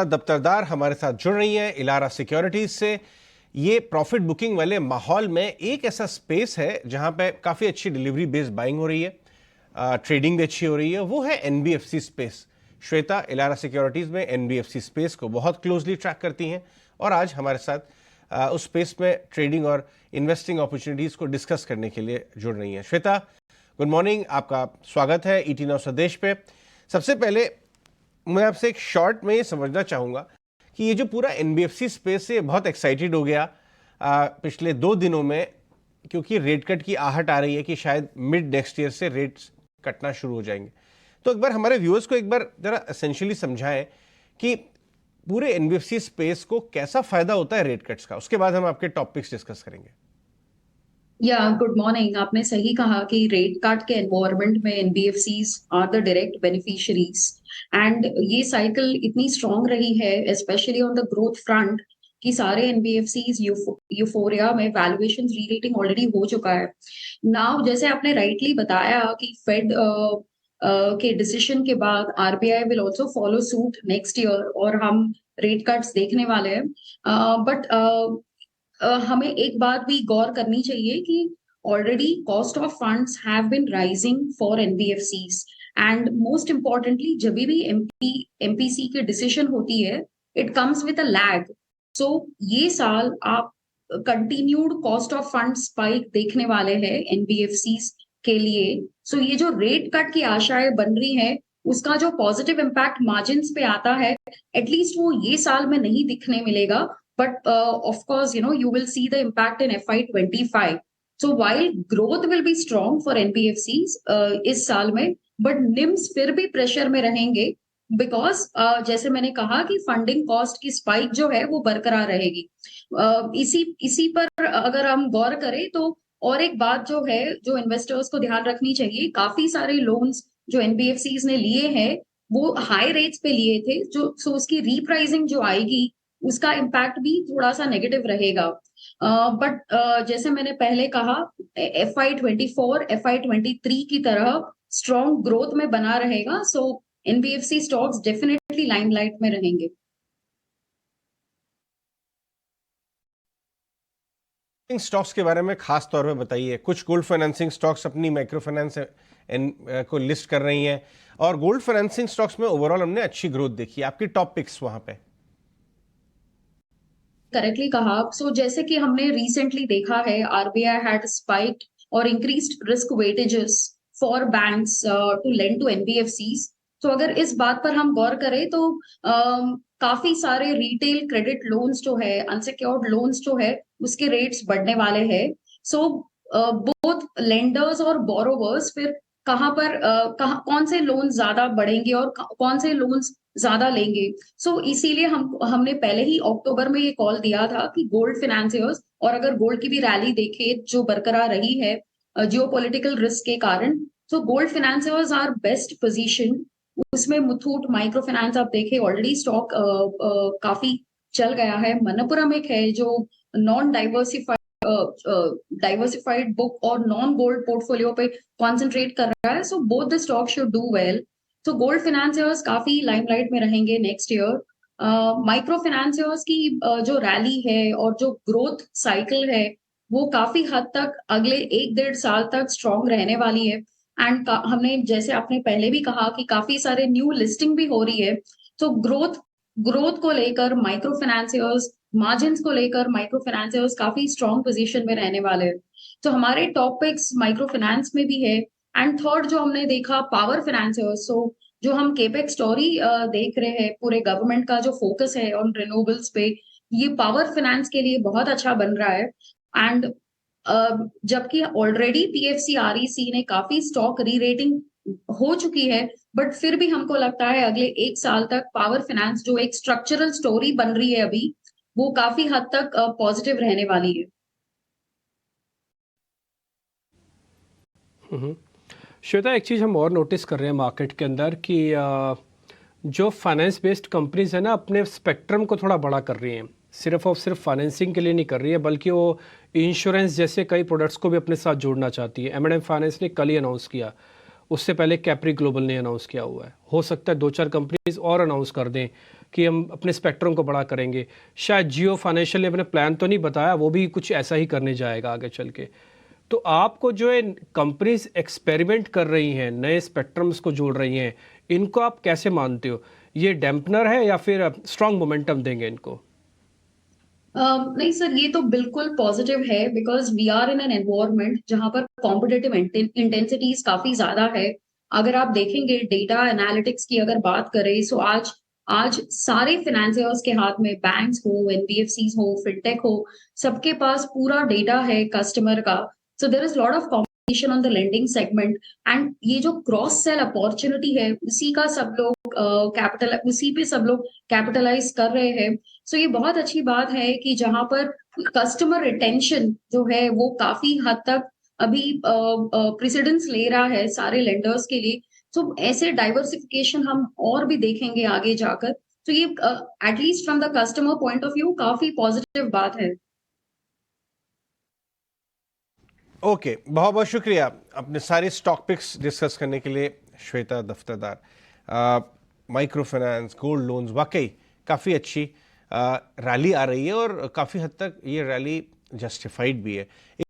दफ्तरदार हमारे साथ जुड़ रही हैं इलारा सिक्योरिटीज से। ये प्रॉफिट बुकिंग वाले माहौल में एक ऐसा स्पेस है जहां पे काफ़ी अच्छी डिलीवरी बेस्ड बाइंग हो रही है, ट्रेडिंग भी अच्छी हो रही है, वो है एनबीएफसी स्पेस। श्वेता इलारा सिक्योरिटीज में एनबीएफसी स्पेस को बहुत क्लोजली ट्रैक करती हैं और आज हमारे साथ उस स्पेस में ट्रेडिंग और इन्वेस्टिंग अपॉर्चुनिटीज़ को डिस्कस करने के लिए जुड़ रही हैं। श्वेता, गुड मॉर्निंग, आपका स्वागत है ईटी नाउ संदेश पे। सबसे पहले मैं आपसे एक शॉर्ट में ये समझना चाहूँगा कि ये जो पूरा एनबीएफसी स्पेस है बहुत एक्साइटेड हो गया पिछले 2 दिनों में, क्योंकि रेट कट की आहट आ रही है कि शायद मिड नेक्स्ट ईयर से रेट्स कटना शुरू हो जाएंगे। तो एक बार हमारे व्यूअर्स को एक बार ज़रा एसेंशियली समझाएं कि पूरे एनबीएफसी स्पेस को कैसा फ़ायदा होता है रेट कट्स का। उसके बाद हम आपके टॉपिक्स डिस्कस करेंगे। Good morning. आपने सही कहा कि रेट कट के एनवायरनमेंट में NBFCs are the direct beneficiaries and ये साइकिल इतनी स्ट्रांग रही है specially on the growth front कि सारे एनबीएफसीज यूफोरिया में वैल्यूएशन री-रेटिंग ऑलरेडी हो चुका है। नाउ जैसे आपने राइटली बताया कि फेड के डिसीजन के बाद RBI will also follow suit next year और हम रेट कट्स देखने वाले हैं। बट हमें एक बात भी गौर करनी चाहिए कि already cost of funds have been rising for NBFCs and most importantly जब भी एमपीसी की डिसीजन होती है it comes with a lag. So ये साल आप continued cost of fund spike देखने वाले हैं एनबीएफसीज के लिए। सो ये जो रेट कट की आशाएं बन रही है उसका जो पॉजिटिव इम्पैक्ट मार्जिन्स पे आता है एटलीस्ट वो ये साल में नहीं दिखने मिलेगा। But of course, you will see the impact in FY25. So while growth will be strong for NBFCs इस साल में, but NIMs फिर भी प्रेशर में रहेंगे because जैसे मैंने कहा कि फंडिंग कॉस्ट की स्पाइक जो है वो बरकरार रहेगी। इसी पर अगर हम गौर करें तो और एक बात जो है जो इन्वेस्टर्स को ध्यान रखनी चाहिए, काफी सारे लोन्स जो एनबीएफसीज ने लिए हैं वो हाई रेट्स पे लिए थे, जो सो उसकी रीप्राइसिंग जो आएगी उसका इम्पैक्ट भी थोड़ा सा नेगेटिव रहेगा। बट जैसे मैंने पहले कहा FY24 FY23 की तरह स्ट्रॉन्ग ग्रोथ में बना रहेगा। सो एनबीएफसी स्टॉक्स डेफिनेटली लाइमलाइट में रहेंगे। स्टॉक्स के बारे में खास तौर पे बताइए। कुछ गोल्ड फाइनेंसिंग स्टॉक्स अपनी माइक्रो फाइनेंस को लिस्ट कर रही हैं और गोल्ड फाइनेंसिंग स्टॉक्स में ओवरऑल हमने अच्छी ग्रोथ देखी। आपकी टॉप पिक्स वहां पे। करेक्टली कहा। सो जैसे कि हमने रिसेंटली देखा है आरबीआई हैड स्पाइक्ड और increased risk weightages for banks to lend to NBFCs. तो अगर इस बात पर हम गौर करें तो काफी सारे रिटेल क्रेडिट लोन्स जो है, अनसिक्योर्ड लोन्स जो है उसके रेट्स बढ़ने वाले हैं। सो बोथ लेंडर्स और बोरोवर्स फिर कहाँ पर कौन से लोन ज्यादा बढ़ेंगे और कौन से लोन्स ज्यादा लेंगे। सो इसीलिए हमने पहले ही अक्टूबर में ये कॉल दिया था कि गोल्ड फाइनेंसियर्स, और अगर गोल्ड की भी रैली देखे जो बरकरार रही है जियोपॉलिटिकल रिस्क के कारण, तो gold financiers are best position. उसमें मुथूट माइक्रो फाइनेंस आप देखे ऑलरेडी स्टॉक काफी चल गया है। मनप्पुरम एक है जो नॉन डाइवर्सिफाइड बुक और नॉन गोल्ड पोर्टफोलियो पे कॉन्सेंट्रेट कर रहा है। So both the stock should do well. तो गोल्ड फाइनेंसियर्स काफी लाइमलाइट में रहेंगे नेक्स्ट ईयर। माइक्रो फाइनेंसियर्स की जो रैली है और जो ग्रोथ साइकिल है वो काफी हद तक अगले 1-1.5 साल तक स्ट्रॉन्ग रहने वाली है। एंड हमने जैसे आपने पहले भी कहा कि काफी सारे न्यू लिस्टिंग भी हो रही है। तो ग्रोथ को लेकर माइक्रो फाइनेंसियर्स, मार्जिन्स को लेकर माइक्रो फाइनेंसियर्स काफी स्ट्रॉन्ग पोजीशन में रहने वाले हैं। तो हमारे टॉपिक्स माइक्रो फाइनेंस में भी है। एंड थर्ड जो हमने देखा पावर फाइनेंसियर्स। सो जो हम केपेक स्टोरी देख रहे हैं, पूरे गवर्नमेंट का जो फोकस है ऑन रिन्यूएबल्स पे, ये पावर फाइनेंस के लिए बहुत अच्छा बन रहा है। एंड जबकि ऑलरेडी पीएफसीआरईसी ने काफी स्टॉक री रेटिंग हो चुकी है, बट फिर भी हमको लगता है अगले 1 साल तक पावर फाइनेंस जो एक स्ट्रक्चरल स्टोरी बन रही है अभी, वो काफी हद तक पॉजिटिव रहने वाली है। श्वेता, एक चीज़ हम और नोटिस कर रहे हैं मार्केट के अंदर कि जो फाइनेंस बेस्ड कंपनीज है ना अपने स्पेक्ट्रम को थोड़ा बड़ा कर रही हैं। सिर्फ और सिर्फ फाइनेंसिंग के लिए नहीं कर रही है बल्कि वो इंश्योरेंस जैसे कई प्रोडक्ट्स को भी अपने साथ जोड़ना चाहती है। M&M फाइनेंस ने कल ही अनाउंस किया। उससे पहले कैप्री ग्लोबल ने अनाउंस किया हुआ है। हो सकता है 2-4 कंपनीज और अनाउंस कर दें कि हम अपने स्पेक्ट्रम को बड़ा करेंगे। शायद जियो फाइनेंशियल ने अपने प्लान तो नहीं बताया, वो भी कुछ ऐसा ही करने जाएगा आगे चल के। तो आपको जो है कंपनीज एक्सपेरिमेंट कर रही हैं, नए स्पेक्ट्रम्स को जोड़ रही हैं, इनको आप कैसे मानते हो? ये डैम्पनर है या फिर स्ट्रॉन्ग मोमेंटम देंगे इनको? नहीं सर, ये तो बिल्कुल पॉजिटिव है because we are in an environment जहां पर कॉम्पिटिटिव इंटेंसिटीज काफी ज्यादा है। अगर आप देखेंगे डेटा एनालिटिक्स की अगर बात करें, सो आज आज सारे फिनेंसियर्स के हाथ में, बैंक्स हो, एनबीएफसीज हो, फिनटेक हो, सबके पास पूरा डेटा है कस्टमर का। So there is lot of competition on the lending segment and ये जो क्रॉस सेल अपॉर्चुनिटी है उसी का सब लोग उसी पे सब लोग कैपिटलाइज कर रहे हैं। सो ये बहुत अच्छी बात है कि जहां पर कस्टमर रिटेंशन जो है वो काफी हद तक अभी प्रेसिडेंस ले रहा है सारे लेंडर्स के लिए। तो ऐसे डाइवर्सिफिकेशन हम और भी देखेंगे आगे जाकर। तो ये at least from the customer point of view काफी पॉजिटिव बात है। ओके, बहुत बहुत शुक्रिया अपने सारे स्टॉक पिक्स डिस्कस करने के लिए Shweta Daftardar. Micro finance, gold loans, वाकई काफ़ी अच्छी रैली आ रही है और काफ़ी हद तक ये रैली जस्टिफाइड भी है।